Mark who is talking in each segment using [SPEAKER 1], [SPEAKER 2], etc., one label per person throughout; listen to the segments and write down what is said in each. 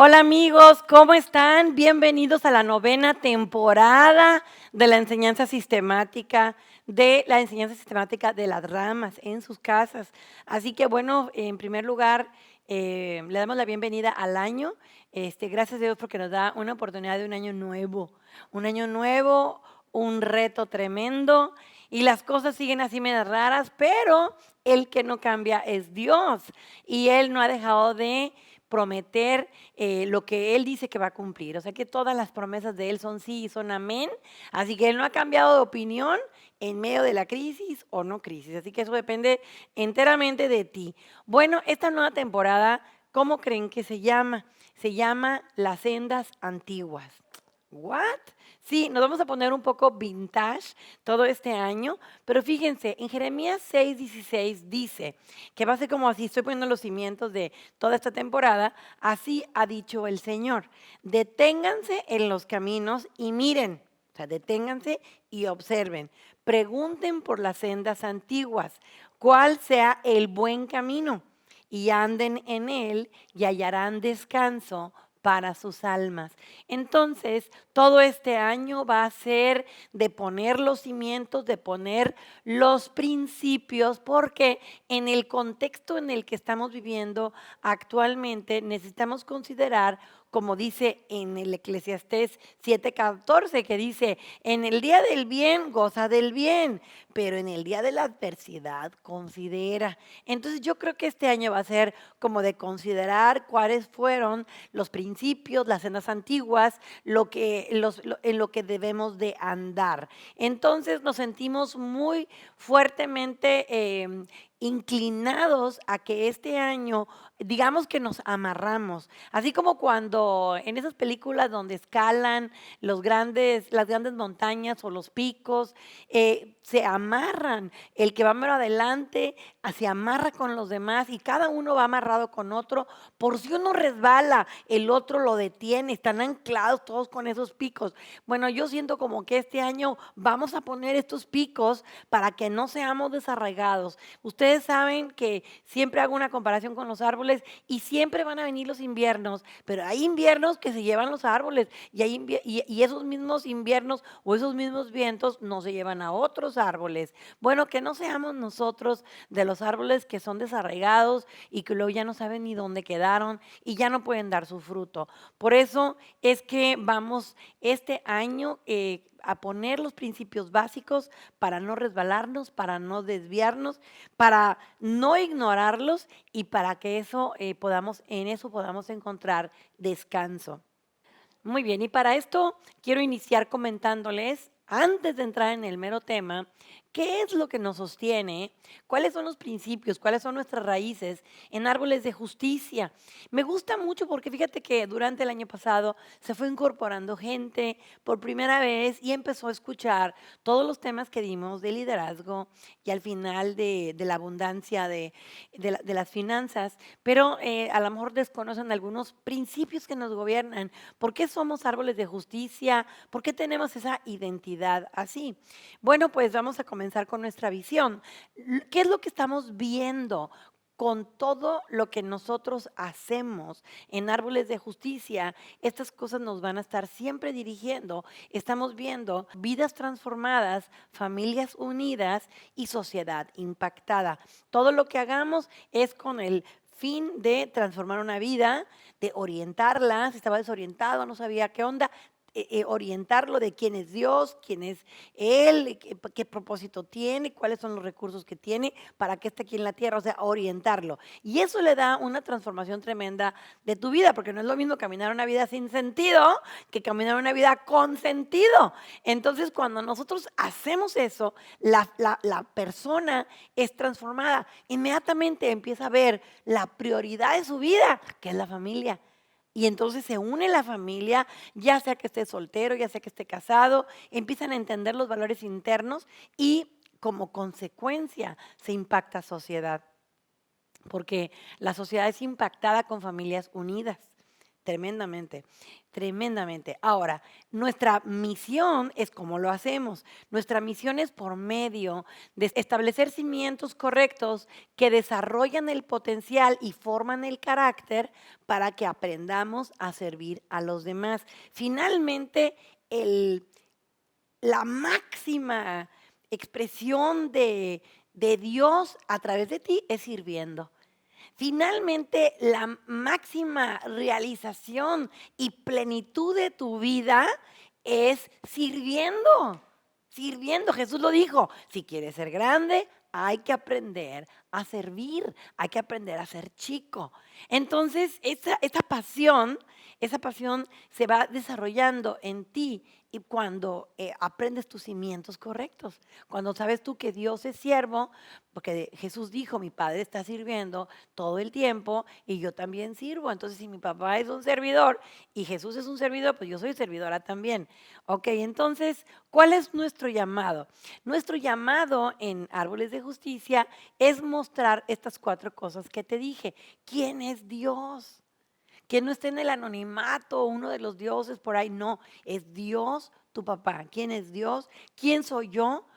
[SPEAKER 1] Hola amigos, ¿cómo están? Bienvenidos a la novena temporada de la enseñanza sistemática, de las ramas en sus casas. Así que bueno, en primer lugar, le damos la bienvenida al año. Gracias a Dios porque nos da una oportunidad de un año nuevo, un reto tremendo y las cosas siguen así medio raras, pero el que no cambia es Dios y Él no ha dejado de prometer lo que Él dice que va a cumplir. O sea que todas las promesas de Él son sí y son amén. Así que Él no ha cambiado de opinión en medio de la crisis o no crisis. Así que eso depende enteramente de ti. Bueno, esta nueva temporada, ¿cómo creen que se llama? Se llama Las Sendas Antiguas. ¿What? Sí, nos vamos a poner un poco vintage todo este año, pero fíjense, en Jeremías 6:16 dice que va a ser como así, estoy poniendo los cimientos de toda esta temporada, así ha dicho el Señor, deténganse en los caminos y miren, o sea, deténganse y observen, pregunten por las sendas antiguas, cuál sea el buen camino y anden en él y hallarán descanso para sus almas. Entonces, todo este año va a ser de poner los cimientos, de poner los principios, porque en el contexto en el que estamos viviendo actualmente necesitamos considerar, como dice en el Eclesiastés 7:14, que dice, en el día del bien goza del bien, pero en el día de la adversidad considera. Entonces yo creo que este año va a ser como de considerar cuáles fueron los principios, las sendas antiguas, en lo que debemos de andar. Entonces nos sentimos muy fuertemente inclinados a que este año, digamos que nos amarramos, así como cuando en esas películas donde escalan las grandes montañas o los picos, se amarran, el que va mero adelante se amarra con los demás y cada uno va amarrado con otro, por si uno resbala, el otro lo detiene, están anclados todos con esos picos. Bueno, yo siento como que este año vamos a poner estos picos para que no seamos desarraigados. Ustedes saben que siempre hago una comparación con los árboles y siempre van a venir los inviernos, pero hay inviernos que se llevan los árboles y esos mismos inviernos o esos mismos vientos no se llevan a otros árboles. Bueno, que no seamos nosotros de los árboles que son desarraigados y que luego ya no saben ni dónde quedaron y ya no pueden dar su fruto. Por eso es que vamos este año a poner los principios básicos para no resbalarnos, para no desviarnos, para no ignorarlos y para que en eso podamos encontrar descanso. Muy bien, y para esto quiero iniciar comentándoles, antes de entrar en el mero tema, qué es lo que nos sostiene, cuáles son los principios, cuáles son nuestras raíces en árboles de justicia. Me gusta mucho porque fíjate que durante el año pasado se fue incorporando gente por primera vez y empezó a escuchar todos los temas que dimos de liderazgo y al final de la abundancia de las finanzas, pero a lo mejor desconocen algunos principios que nos gobiernan. ¿Por qué somos árboles de justicia? ¿Por qué tenemos esa identidad así? Bueno, pues vamos a comenzar con nuestra visión. ¿Qué es lo que estamos viendo? Con todo lo que nosotros hacemos en árboles de justicia, estas cosas nos van a estar siempre dirigiendo. Estamos viendo vidas transformadas, familias unidas y sociedad impactada. Todo lo que hagamos es con el fin de transformar una vida, de orientarla, si estaba desorientado, no sabía qué onda, orientarlo de quién es Dios, quién es Él, qué propósito tiene, cuáles son los recursos que tiene, para que esté aquí en la tierra, o sea, orientarlo. Y eso le da una transformación tremenda de tu vida, porque no es lo mismo caminar una vida sin sentido que caminar una vida con sentido. Entonces, cuando nosotros hacemos eso, la persona es transformada. Inmediatamente empieza a ver la prioridad de su vida, que es la familia. Y entonces se une la familia, ya sea que esté soltero, ya sea que esté casado, empiezan a entender los valores internos y como consecuencia se impacta sociedad, porque la sociedad es impactada con familias unidas. Tremendamente, tremendamente. Ahora, nuestra misión es cómo lo hacemos. Nuestra misión es por medio de establecer cimientos correctos que desarrollan el potencial y forman el carácter para que aprendamos a servir a los demás. Finalmente, el, la máxima expresión de Dios a través de ti es sirviendo. Finalmente, la máxima realización y plenitud de tu vida es sirviendo. Sirviendo, Jesús lo dijo, si quieres ser grande, hay que aprender a servir, hay que aprender a ser chico. Entonces, esa pasión se va desarrollando en ti y cuando aprendes tus cimientos correctos, cuando sabes tú que Dios es siervo, porque Jesús dijo, mi Padre está sirviendo todo el tiempo y yo también sirvo. Entonces, si mi papá es un servidor y Jesús es un servidor, pues yo soy servidora también. Ok, entonces, ¿cuál es nuestro llamado? Nuestro llamado en Árboles de Justicia es mostrar estas 4 cosas que te dije. ¿Quién es Dios? Que no esté en el anonimato, uno de los dioses por ahí, no, es Dios tu papá. ¿Quién es Dios? ¿Quién soy yo?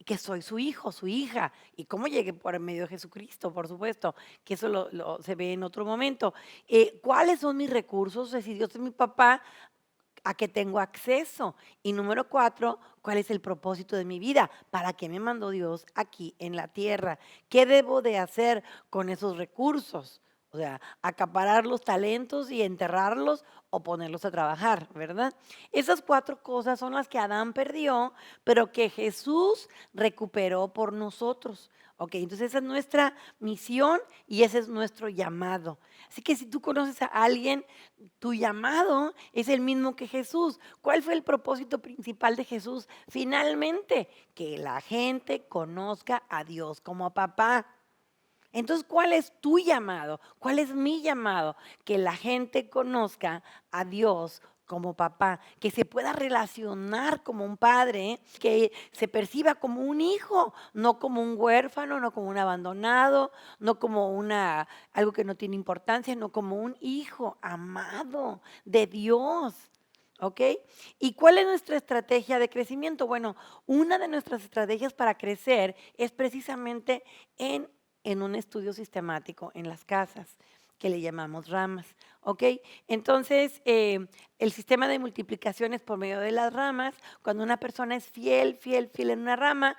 [SPEAKER 1] Que soy su hijo, su hija. ¿Y cómo llegué por medio de Jesucristo? Por supuesto, que eso se ve en otro momento. ¿Cuáles son mis recursos? Si Dios es mi papá, ¿a qué tengo acceso? Y número 4, ¿cuál es el propósito de mi vida? ¿Para qué me mandó Dios aquí en la tierra? ¿Qué debo de hacer con esos recursos? O sea, acaparar los talentos y enterrarlos o ponerlos a trabajar, ¿verdad? Esas 4 cosas son las que Adán perdió, pero que Jesús recuperó por nosotros. Ok, entonces esa es nuestra misión y ese es nuestro llamado. Así que si tú conoces a alguien, tu llamado es el mismo que Jesús. ¿Cuál fue el propósito principal de Jesús? Finalmente, que la gente conozca a Dios como papá. Entonces, ¿cuál es tu llamado? ¿Cuál es mi llamado? Que la gente conozca a Dios como papá, que se pueda relacionar como un padre, que se perciba como un hijo, no como un huérfano, no como un abandonado, no como algo que no tiene importancia, no como un hijo amado de Dios. ¿Ok? ¿Y cuál es nuestra estrategia de crecimiento? Bueno, una de nuestras estrategias para crecer es precisamente en un estudio sistemático en las casas que le llamamos ramas, ¿ok? Entonces, el sistema de multiplicación es por medio de las ramas. Cuando una persona es fiel, fiel, fiel en una rama,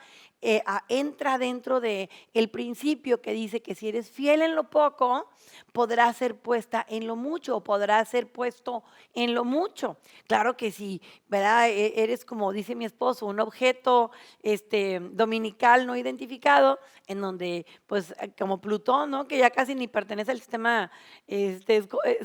[SPEAKER 1] entra dentro de el principio que dice que si eres fiel en lo poco, podrás ser puesta en lo mucho o podrás ser puesto en lo mucho. Claro que si, ¿verdad? Eres como dice mi esposo, un objeto dominical no identificado, en donde, pues, como Plutón, ¿no? Que ya casi ni pertenece al sistema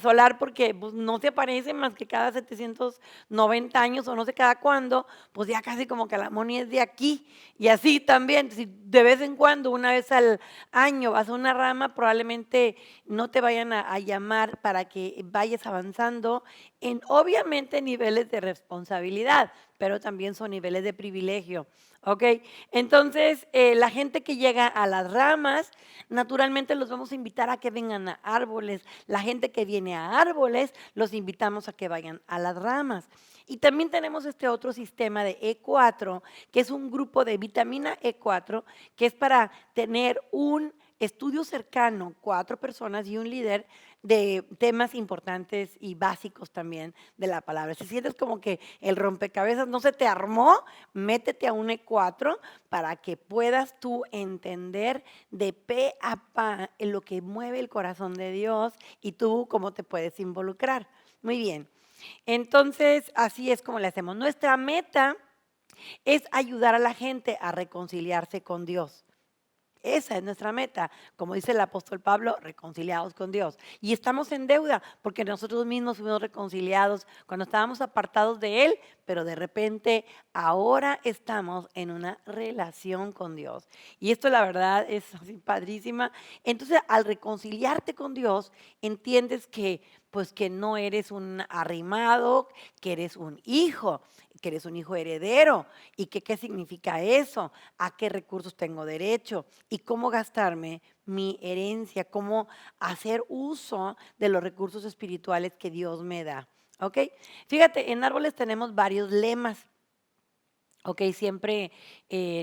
[SPEAKER 1] solar porque pues, no se aparece más que cada 790 años o no sé cada cuándo, pues ya casi como que la Moni es de aquí. Y así también, si de vez en cuando, una vez al año vas a una rama, probablemente no te vayan a llamar para que vayas avanzando en obviamente niveles de responsabilidad, pero también son niveles de privilegio. ¿Ok? Entonces, la gente que llega a las ramas, naturalmente los vamos a invitar a que vengan a árboles. La gente que viene a árboles, los invitamos a que vayan a las ramas. Y también tenemos este otro sistema de E4, que es un grupo de vitamina E4, que es para tener un estudio cercano, 4 personas y un líder de temas importantes y básicos también de la palabra. Si sientes como que el rompecabezas no se te armó, métete a un E4 para que puedas tú entender de pe a pa en lo que mueve el corazón de Dios y tú cómo te puedes involucrar. Muy bien. Entonces, así es como le hacemos. Nuestra meta es ayudar a la gente a reconciliarse con Dios. Esa es nuestra meta, como dice el apóstol Pablo, reconciliados con Dios. Y estamos en deuda porque nosotros mismos fuimos reconciliados cuando estábamos apartados de Él, pero de repente ahora estamos en una relación con Dios. Y esto la verdad es así padrísima. Entonces al reconciliarte con Dios, entiendes que pues que no eres un arrimado, que eres un hijo, que eres un hijo heredero. ¿Y qué significa eso? ¿A qué recursos tengo derecho? ¿Y cómo gastarme mi herencia? ¿Cómo hacer uso de los recursos espirituales que Dios me da? ¿Ok? Fíjate, en árboles tenemos varios lemas. Ok, siempre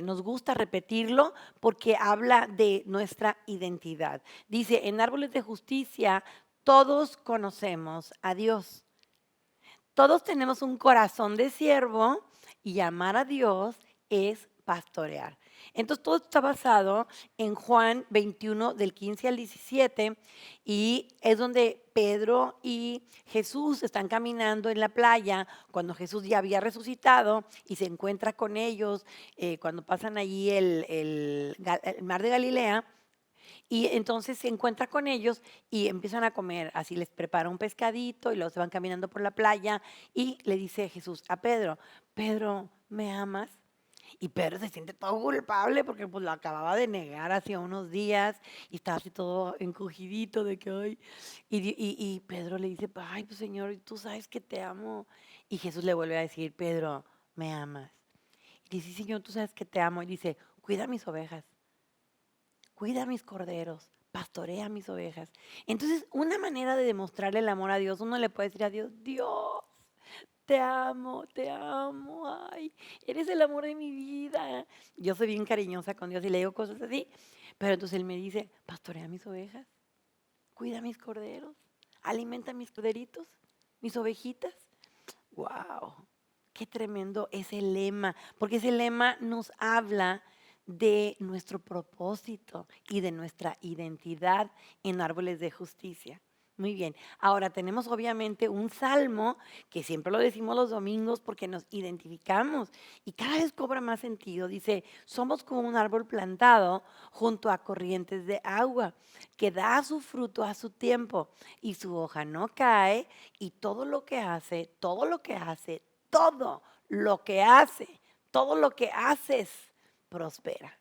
[SPEAKER 1] nos gusta repetirlo porque habla de nuestra identidad. Dice, en árboles de justicia todos conocemos a Dios. Todos tenemos un corazón de siervo y amar a Dios es pastorear. Entonces todo está basado en Juan 21 del 15 al 17 y es donde Pedro y Jesús están caminando en la playa cuando Jesús ya había resucitado y se encuentra con ellos cuando pasan allí el mar de Galilea. Y entonces se encuentra con ellos y empiezan a comer, así les prepara un pescadito y luego se van caminando por la playa y le dice Jesús a Pedro, Pedro, ¿me amas? Y Pedro se siente todo culpable porque pues lo acababa de negar hace unos días y estaba así todo encogidito de que ay. Y Pedro le dice, ay, pues Señor, tú sabes que te amo. Y Jesús le vuelve a decir, Pedro, ¿me amas? Y dice, Señor, tú sabes que te amo. Y dice, cuida mis ovejas, cuida mis corderos, pastorea mis ovejas. Entonces, una manera de demostrarle el amor a Dios, uno le puede decir a Dios, Dios, te amo, ay, eres el amor de mi vida. Yo soy bien cariñosa con Dios y le digo cosas así, pero entonces Él me dice, pastorea mis ovejas, cuida mis corderos, alimenta mis corderitos, mis ovejitas. ¡Wow! Qué tremendo ese lema, porque ese lema nos habla de nuestro propósito y de nuestra identidad en árboles de justicia. Muy bien, ahora tenemos obviamente un salmo que siempre lo decimos los domingos porque nos identificamos y cada vez cobra más sentido. Dice, somos como un árbol plantado junto a corrientes de agua que da su fruto a su tiempo y su hoja no cae y todo lo que hace, todo lo que hace, todo lo que hace, todo lo que haces prospera.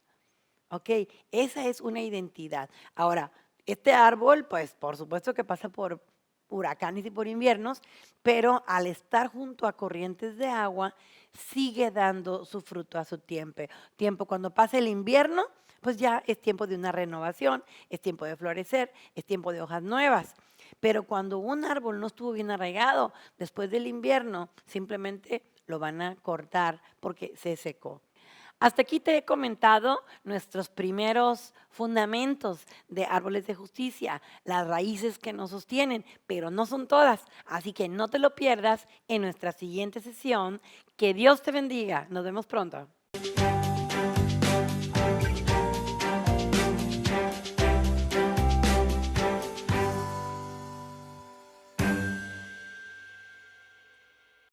[SPEAKER 1] ¿Ok? Esa es una identidad. Ahora, este árbol, pues por supuesto que pasa por huracanes y por inviernos, pero al estar junto a corrientes de agua, sigue dando su fruto a su tiempo. Cuando pasa el invierno, pues ya es tiempo de una renovación, es tiempo de florecer, es tiempo de hojas nuevas. Pero cuando un árbol no estuvo bien arraigado, después del invierno, simplemente lo van a cortar porque se secó. Hasta aquí te he comentado nuestros primeros fundamentos de árboles de justicia, las raíces que nos sostienen, pero no son todas. Así que no te lo pierdas en nuestra siguiente sesión. Que Dios te bendiga. Nos vemos pronto.